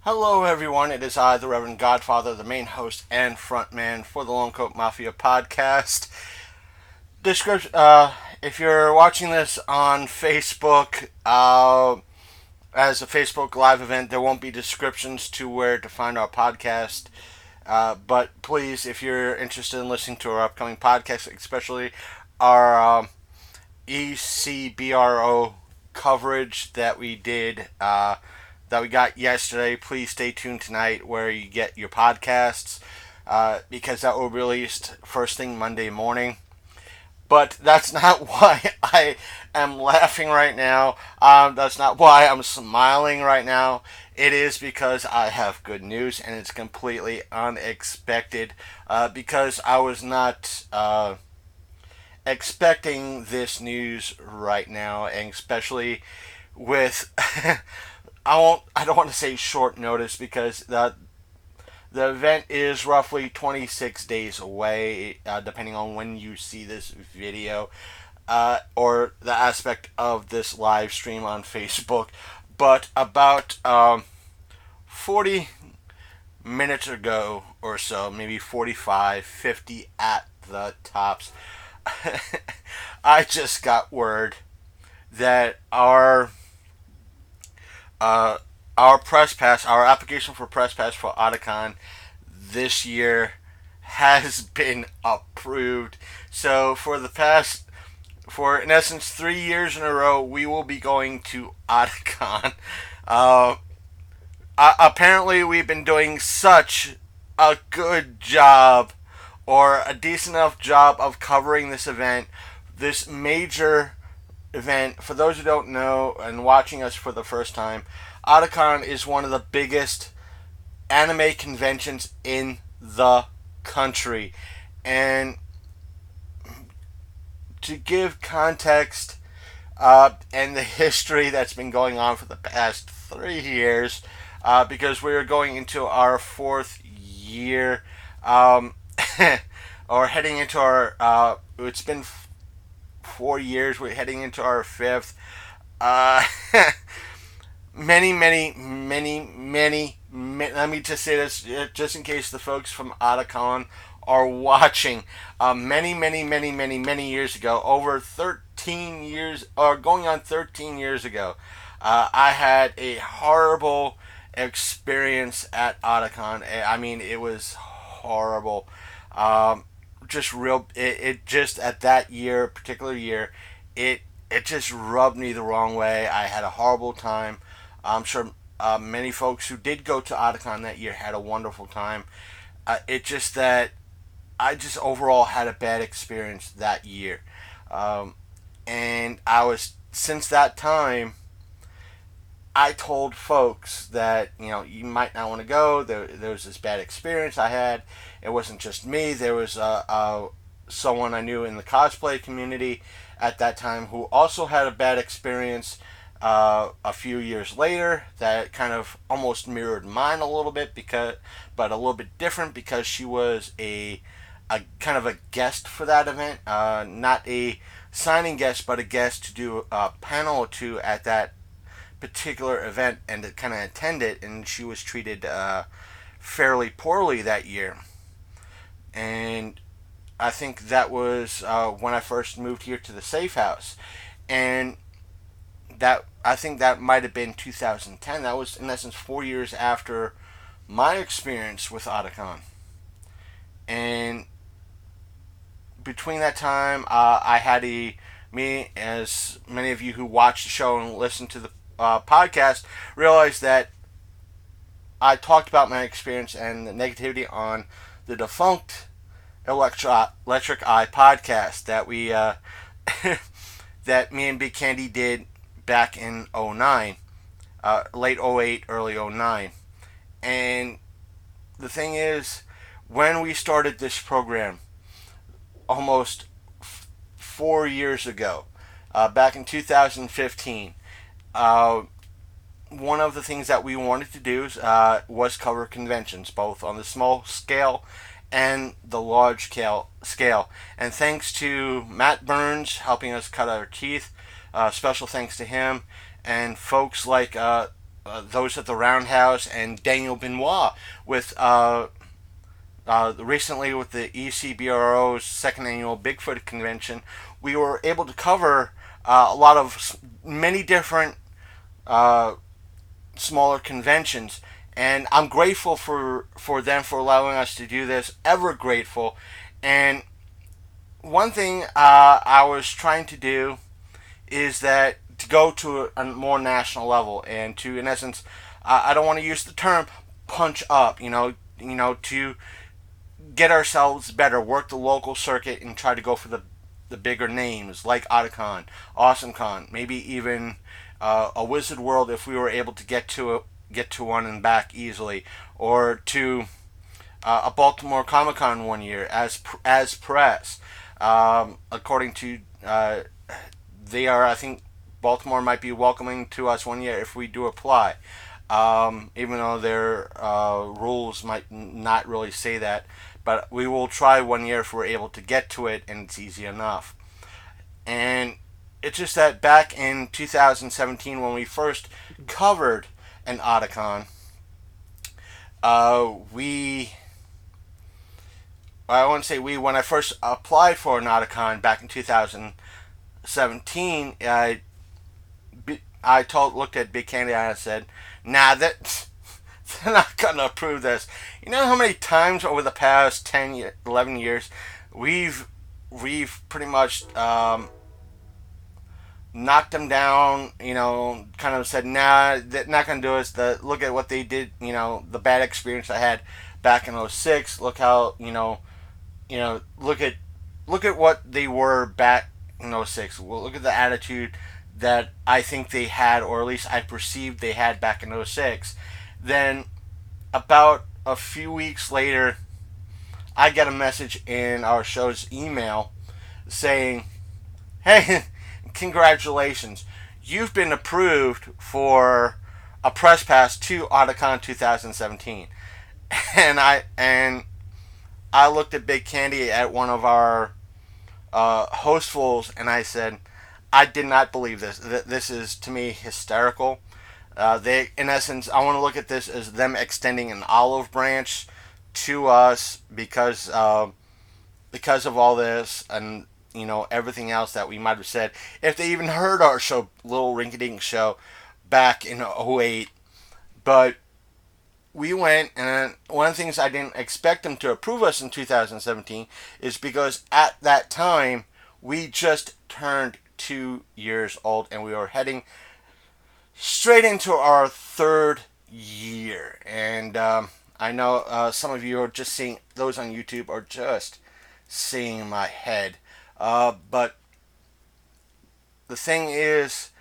Hello, everyone. It is I, the Reverend Godfather, the main host and frontman for the Long Coat Mafia podcast. Description: if you're watching this on Facebook, as a Facebook Live event, there won't be descriptions to where to find our podcast. But please, if you're interested in listening to our upcoming podcast, especially our ECBRO coverage that we got yesterday, please stay tuned tonight where you get your podcasts, because that will be released first thing Monday morning. But that's not why I am laughing right now. That's not why I'm smiling right now. It is because I have good news, and it's completely unexpected. Because I was not expecting this news right now, and especially with I don't want to say short notice, because the event is roughly 26 days away, depending on when you see this video, or the aspect of this live stream on Facebook. But about 40 minutes ago or so, maybe 45, 50 at the tops, I just got word that uh, our press pass, our application for press pass for Otakon this year has been approved. So for in essence 3 years in a row, we will be going to Otakon. Uh, Apparently, we've been doing such a good job, or a decent enough job, of covering this event, this major event. For those who don't know and watching us for the first time, Otakon is one of the biggest anime conventions in the country. And to give context, and the history that's been going on for the past 3 years, because we're going into our fourth year, or heading into our, it's been 4 years, we're heading into our fifth. Uh, let me just say this, just in case the folks from Otakon are watching. Many years ago, over 13 years, or going on 13 years ago, I had a horrible experience at Otakon. I mean, it was horrible. Just real, it just, at that particular year, it it just rubbed me the wrong way. I had a horrible time. I'm sure many folks who did go to Otakon that year had a wonderful time. It just that I just overall had a bad experience that year, um, and I was since that time. I told folks that, you might not want to go. There was this bad experience I had. It wasn't just me. There was someone I knew in the cosplay community at that time who also had a bad experience a few years later that kind of almost mirrored mine a little bit, but a little bit different, because she was a kind of a guest for that event, not a signing guest, but a guest to do a panel or two at that particular event, and to kind of attend it, and she was treated fairly poorly that year. And I think that was when I first moved here to the safe house, and that I think that might have been 2010. That was in essence 4 years after my experience with Otakon. And between that time, I had me, as many of you who watch the show and listen to the podcast, realized that I talked about my experience and the negativity on the defunct Electric Eye podcast that we that me and Big Candy did back in '09, late '08, early '09. And the thing is, when we started this program almost 4 years ago, back in 2015, one of the things that we wanted to do was cover conventions, both on the small scale and the large scale. And thanks to Matt Burns helping us cut our teeth, special thanks to him, and folks like those at the Roundhouse, and Daniel Benoit with recently with the ECBRO's second annual Bigfoot convention. We were able to cover a lot of many different uh, smaller conventions, and I'm grateful for them for allowing us to do this. Ever grateful. And one thing I was trying to do is that to go to a more national level and to, in essence, I don't want to use the term punch up. To get ourselves better, work the local circuit, and try to go for the bigger names like Otacon, AwesomeCon, maybe even a Wizard World if we were able to get to one and back easily, or to a Baltimore Comic Con one year as press. According to they are, I think Baltimore might be welcoming to us one year if we do apply. Even though their rules might not really say that, but we will try one year if we're able to get to it and it's easy enough. And it's just that back in 2017 when we first covered an Otacon, we I won't say we when I first applied for an Otacon back in 2017, I looked at Big Candy and I said, "Nah, that they're not gonna approve this." You know how many times over the past 11 years we've pretty much knocked them down. Kind of said, "Nah, they're not gonna do it." Look at what they did. The bad experience I had back in '06. Look how look at what they were back in '06. Well, look at the attitude that I think they had, or at least I perceived they had back in '06. Then, about a few weeks later, I get a message in our show's email saying, "Hey, congratulations. You've been approved for a press pass to Otacon 2017." And I looked at Big Candy at one of our hostfuls, and I said, "I did not believe this. This is to me hysterical." In essence, I want to look at this as them extending an olive branch to us because of all this and everything else that we might have said. If they even heard our show, Little Rinky-Dink Show, back in '08, but we went, and one of the things I didn't expect them to approve us in 2017 is because at that time we just turned 2 years old and we were heading straight into our third year. And I know some of you are just seeing, those on YouTube are just seeing my head. But the thing is,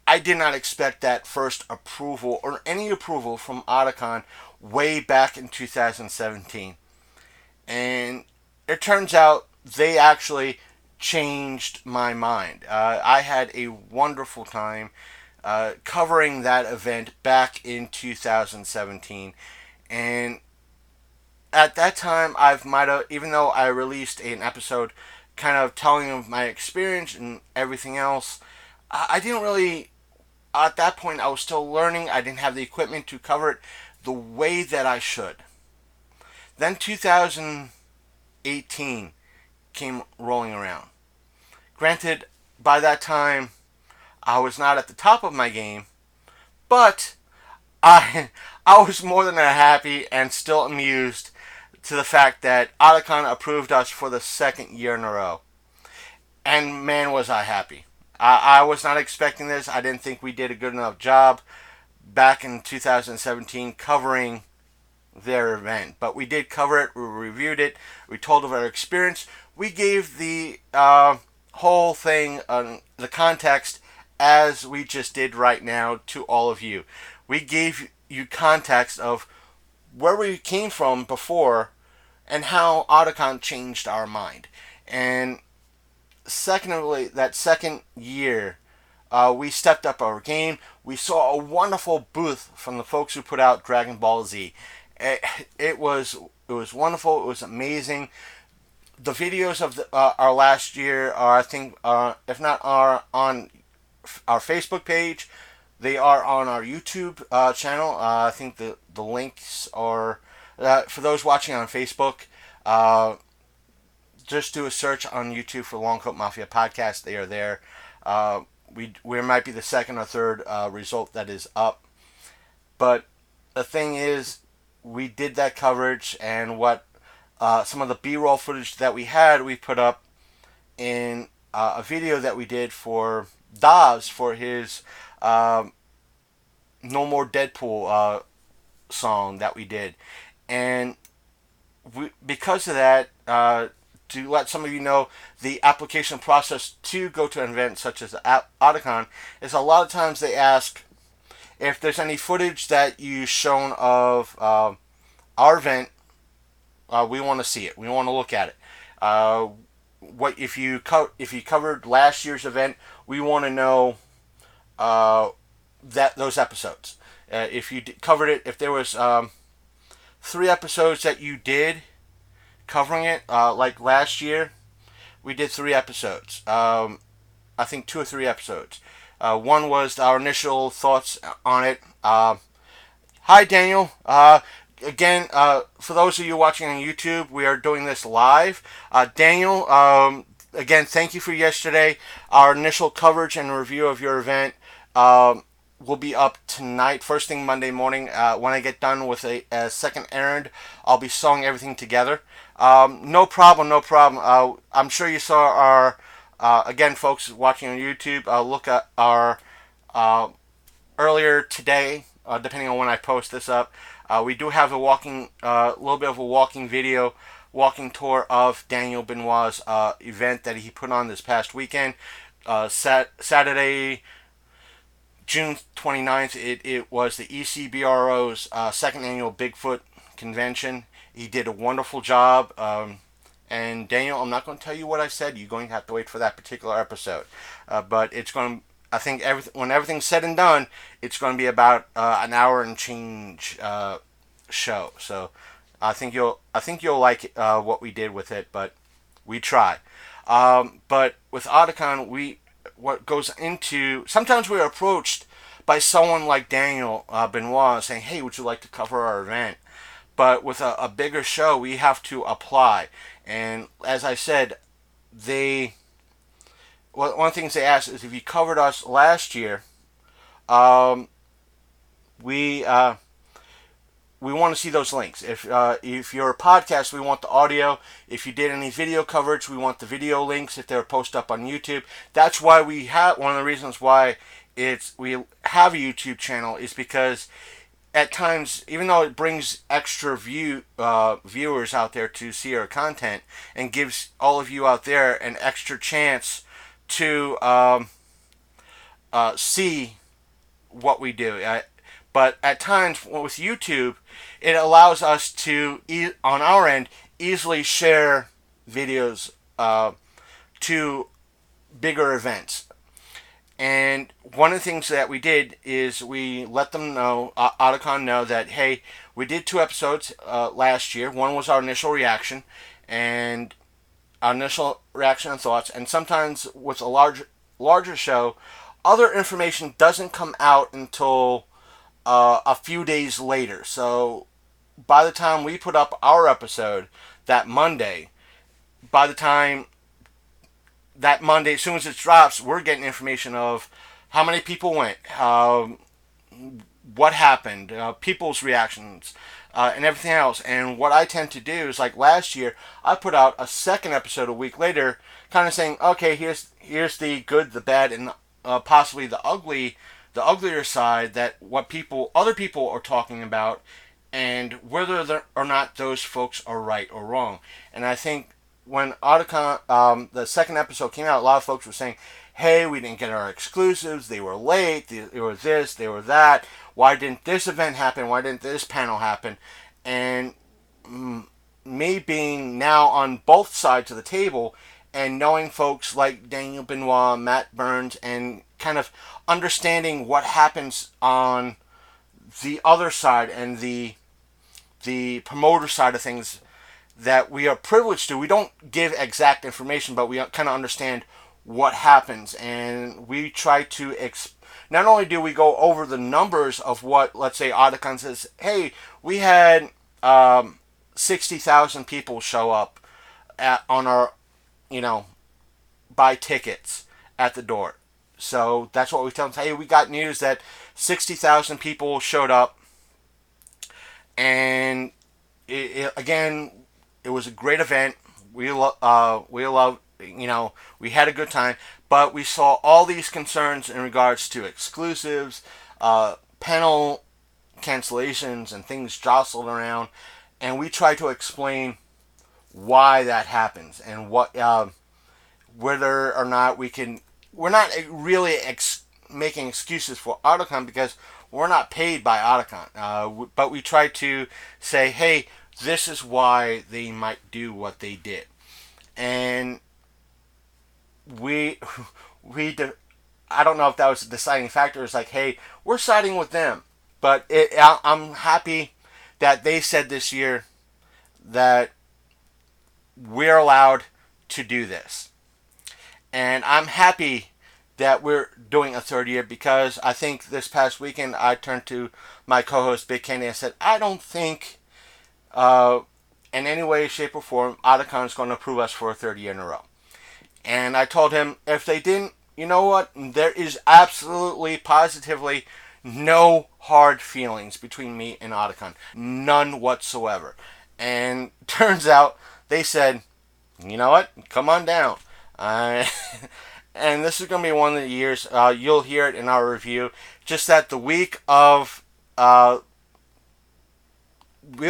I did not expect that first approval or any approval from Otacon way back in 2017. And it turns out they actually changed my mind. I had a wonderful time covering that event back in 2017. And at that time, even though I released an episode kind of telling of my experience and everything else, I didn't really, at that point, I was still learning. I didn't have the equipment to cover it the way that I should. Then 2018 came rolling around. Granted, by that time, I was not at the top of my game, but I I was more than happy and still amused to the fact that Otacon approved us for the second year in a row. And man, was I happy. I was not expecting this. I didn't think we did a good enough job back in 2017 covering their event. But we did cover it. We reviewed it. We told of our experience. We gave the whole thing, the context, as we just did right now to all of you. We gave you context of where we came from before and how Otacon changed our mind. And secondly, that second year, we stepped up our game. We saw a wonderful booth from the folks who put out Dragon Ball Z. It was wonderful. It was amazing. The videos of our last year are, I think, if not, are on our Facebook page. They are on our YouTube channel. I think the links are for those watching on Facebook. Just do a search on YouTube for Long Coat Mafia Podcast. They are there. We might be the second or third result that is up. But the thing is, we did that coverage, and what some of the B-roll footage that we had, we put up in a video that we did for Daz for his No More Deadpool song that we did. And because of that, to let some of you know, the application process to go to an event such as Otakon is a lot of times they ask if there's any footage that you've shown of our event. We want to see it. We want to look at it. What if you covered last year's event? We want to know that those episodes. If you covered it, if there was 3 episodes that you did covering it, like last year, we did 3 episodes. I think 2 or 3 episodes. One was our initial thoughts on it. Hi, Daniel. Again, for those of you watching on YouTube, we are doing this live. Daniel, again, thank you for yesterday. Our initial coverage and review of your event will be up tonight, first thing Monday morning. When I get done with a second errand, I'll be sewing everything together. No problem, no problem. I'm sure you saw our, again, folks watching on YouTube, look at our earlier today, depending on when I post this up. We do have a little bit of a walking tour of Daniel Benoit's event that he put on this past weekend. Saturday, June 29th, it was the ECBRO's second annual Bigfoot convention. He did a wonderful job. And Daniel, I'm not going to tell you what I said. You're going to have to wait for that particular episode. But it's going to, I think when everything's said and done, it's going to be about an hour and change show. So I think you'll like what we did with it. But we try. But with Otakon, what goes into, sometimes we're approached by someone like Daniel Benoit saying, "Hey, would you like to cover our event?" But with a bigger show, we have to apply. And as I said, one of the things they asked is if you covered us last year, we want to see those links. If you're a podcast, we want the audio. If you did any video coverage, we want the video links if they're posted up on YouTube. That's why we have, one of the reasons why we have a YouTube channel is because at times, even though it brings extra viewers out there to see our content and gives all of you out there an extra chance to see what we do. But at times, with YouTube, it allows us to, on our end, easily share videos to bigger events. And one of the things that we did is we let them know, Otakon know that, hey, we did 2 episodes last year. One was our initial reaction and and thoughts. And sometimes with a larger show, other information doesn't come out until a few days later. So by the time we put up our episode that Monday, as soon as it drops, we're getting information of how many people went, what happened, people's reactions, and everything else. And what I tend to do is, like last year, I put out a second episode a week later, kind of saying, okay, here's the good, the bad, and possibly the uglier side, that what other people are talking about, and whether or not those folks are right or wrong. And I think when Otakon, the second episode came out, a lot of folks were saying, hey, we didn't get our exclusives, they were late, they were this, they were that, why didn't this event happen, why didn't this panel happen? And me being now on both sides of the table, and knowing folks like Daniel Benoit, Matt Burns, and kind of understanding what happens on the other side and the promoter side of things, that we are privileged to. We don't give exact information, but we kind of understand what happens, and we try to not only do we go over the numbers of what, let's say, Otakon says, hey, we had 60,000 people show up on our, you know, buy tickets at the door. So that's what we tell them. Hey, we got news that 60,000 people showed up, and again, it was a great event. We love, we had a good time, but we saw all these concerns in regards to exclusives, panel cancellations, and things jostled around, and we try to explain why that happens and what whether or not we can. We're not really making excuses for Otacon because we're not paid by Otacon, but we try to say, hey, this is why they might do what they did, and we we I don't know if that was a deciding factor. It's like, hey, we're siding with them, but I'm happy that they said this year that we're allowed to do this. And I'm happy that we're doing a third year because I think this past weekend I turned to my co host Big Kenny and said, I don't think uh, in any way, shape, or form Otacon is going to approve us for a third year in a row. And I told him if they didn't, you know what? There is absolutely, positively no hard feelings between me and Otacon. None whatsoever. And turns out they said, you know what? Come on down. Uh, and this is going to be one of the years, you'll hear it in our review, just that the week of, we'll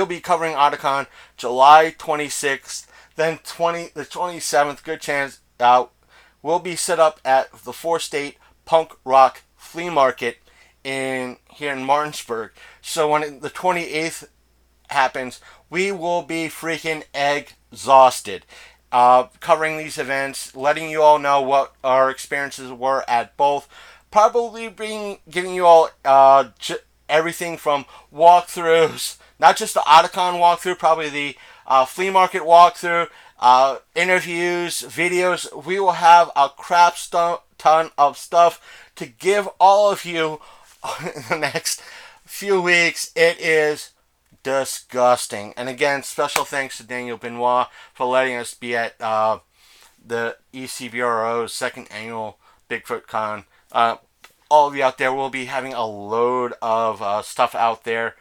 be covering Otacon July 26th, then the 27th, good chance, we'll be set up at the Four State Punk Rock Flea Market here in Martinsburg. So when the 28th happens, we will be freaking exhausted. Covering these events, letting you all know what our experiences were at both, probably giving you all everything from walkthroughs, not just the Otacon walkthrough, probably the flea market walkthrough, interviews, videos. We will have a crap ton of stuff to give all of you in the next few weeks. It is disgusting. And again, special thanks to Daniel Benoit for letting us be at the ECBRO's second annual Bigfoot Con. All of you out there will be having a load of stuff out there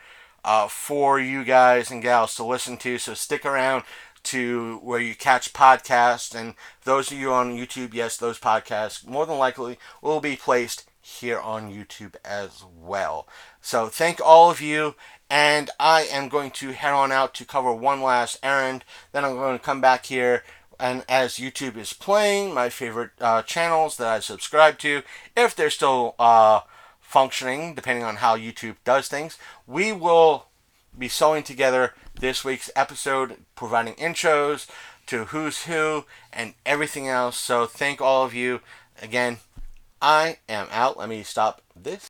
for you guys and gals to listen to. So stick around to where you catch podcasts. And those of you on YouTube, yes, those podcasts more than likely will be placed here on YouTube as well. So thank all of you. And I am going to head on out to cover one last errand. Then I'm going to come back here, and as YouTube is playing, my favorite channels that I subscribe to, if they're still functioning, depending on how YouTube does things, we will be sewing together this week's episode, providing intros to who's who and everything else. So thank all of you. Again, I am out. Let me stop this.